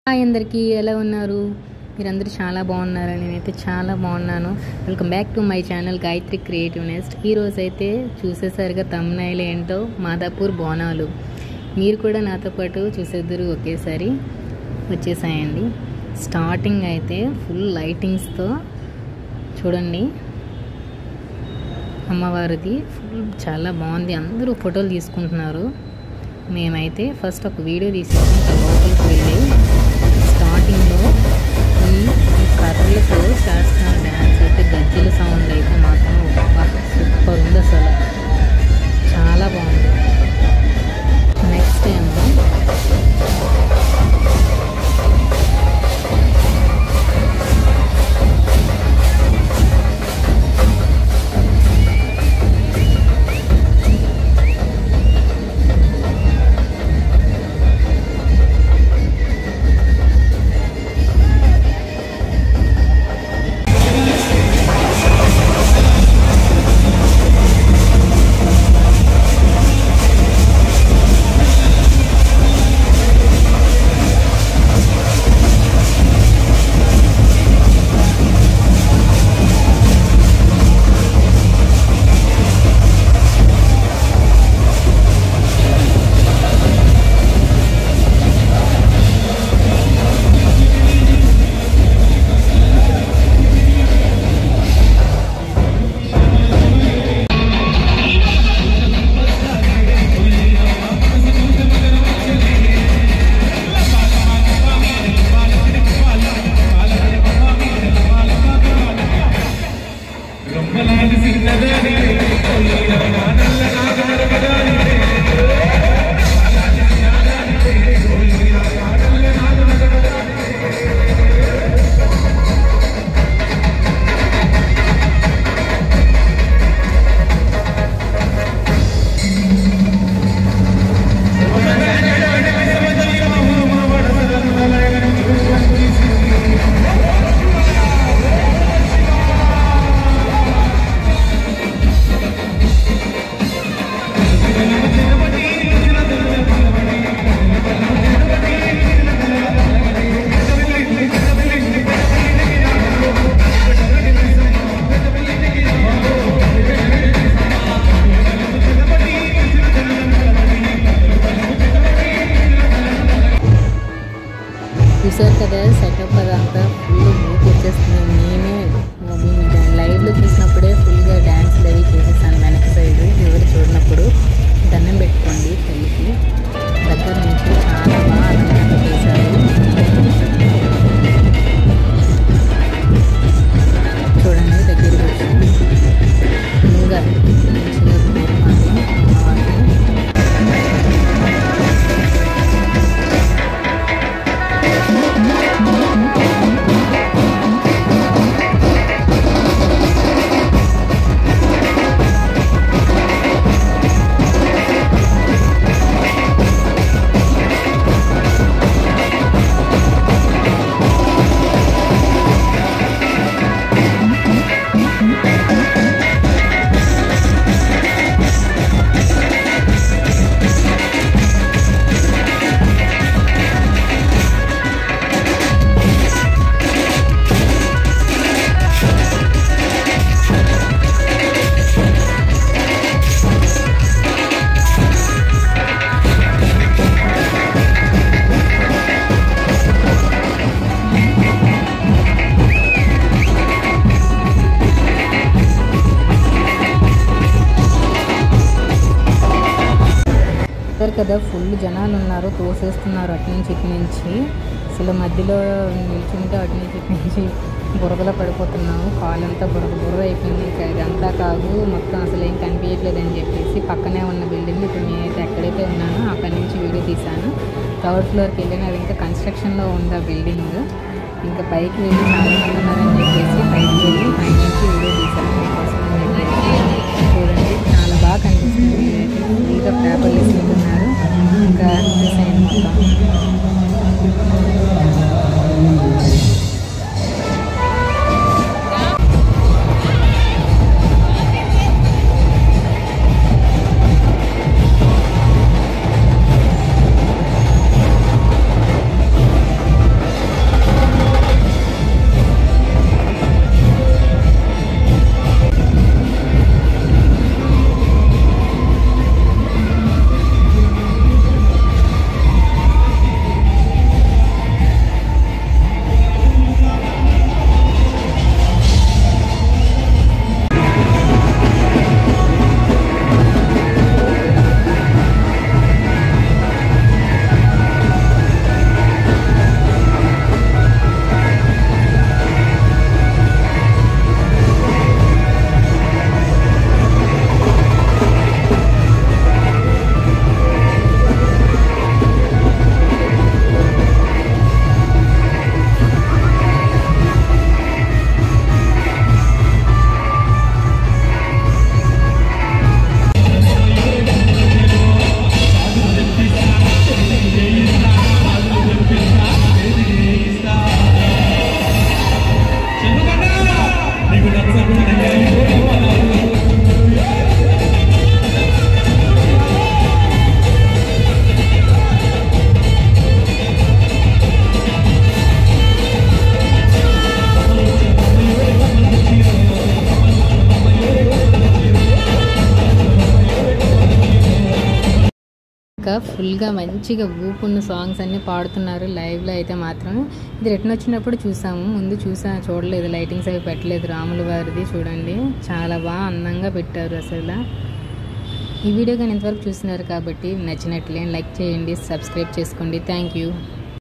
Hi అందరికీ, ఎలా ఉన్నారు? మీరందరూ చాలా బాగున్నారని నేనైతే చాలా బాగున్నాను. Welcome back to my channel Gayatri creativeness. ఈరోజు అయితే చూసేసరిగా తమ్నైల్ ఏంటో మాదాపూర్ బోనాలు. మీరు కూడా నాతో పాటు చూసేద్దరు ఒకేసారి వచ్చేసాయండి. స్టార్టింగ్ అయితే ఫుల్ లైటింగ్స్తో చూడండి, అమ్మవారిది ఫుల్ చాలా బాగుంది. అందరూ ఫోటోలు తీసుకుంటున్నారు. మేమైతే ఫస్ట్ ఒక వీడియో తీసుకుని లోపలికి వెళ్ళి స్టార్టింగ్లో ఈ కర్రలతో చేస్తున్న డ్యాన్స్ అయితే గజ్జల సౌండ్ అయితే మాత్రం సూపర్ ఉంది, అసలు చాలా బాగుంది. నెక్స్ట్ ఏమో చూసారు కదా, సెటప్ అదంతా ఫుల్ మూక్ వచ్చేస్తుంది. నేనే లైవ్లో చూసినప్పుడే ఫుల్గా డ్యాన్స్లు అవి చేసేసాను. వెనక సైడ్ ఎవరు చూడనప్పుడు దండం పెట్టుకోండి తల్లికి. దగ్గర నుంచి చాలా బాగా అలంకరణ చేశారు. చూడండి, దగ్గరికి వచ్చి ఫుల్గా మంచిగా కదా, ఫుల్ జనాలు ఉన్నారు. తోసేస్తున్నారు అటు నుంచి ఇటు నుంచి. అసలు మధ్యలో నిల్చుంటే అటు నుంచి ఇటు నుంచి బురదలో పడిపోతున్నాము. కాలంతా బురద అయిపోయింది. ఇంకా ఇదంతా కాదు, మొత్తం అసలు ఏం కనిపించట్లేదు అని చెప్పేసి పక్కనే ఉన్న బిల్డింగ్, ఇప్పుడు నేనైతే ఎక్కడైతే ఉన్నానో అక్కడి నుంచి వీడియో తీశాను. థర్డ్ ఫ్లోర్కి వెళ్ళిన, అది ఇంకా కన్స్ట్రక్షన్లో ఉంది ఆ బిల్డింగ్. ఇంకా పైకి వెళ్ళి చాలా మంది ఉన్నారని చెప్పేసి పైకి వెళ్ళి పై నుంచి వీడియో తీశాను మీకోసం అని చెప్పేసి. చూడండి, చాలా బాగా కనిపిస్తుంది. ఇంకా పేపర్లు ఇస్తున్నారు. ఇంకా ఇంకా ఫుల్గా మంచిగా ఊపున్న సాంగ్స్ అన్నీ పాడుతున్నారు లైవ్లో అయితే మాత్రం. ఇది రిటర్న్ వచ్చినప్పుడు చూసాము, ముందు చూడలేదు, లైటింగ్స్ అవి పెట్టలేదు. రాముల వారిది చూడండి, చాలా బాగా అందంగా పెట్టారు అసలు. ఈ వీడియో కానీ ఇంతవరకు చూస్తున్నారు కాబట్టి నచ్చినట్లే లైక్ చేయండి, సబ్స్క్రైబ్ చేసుకోండి. Thank you.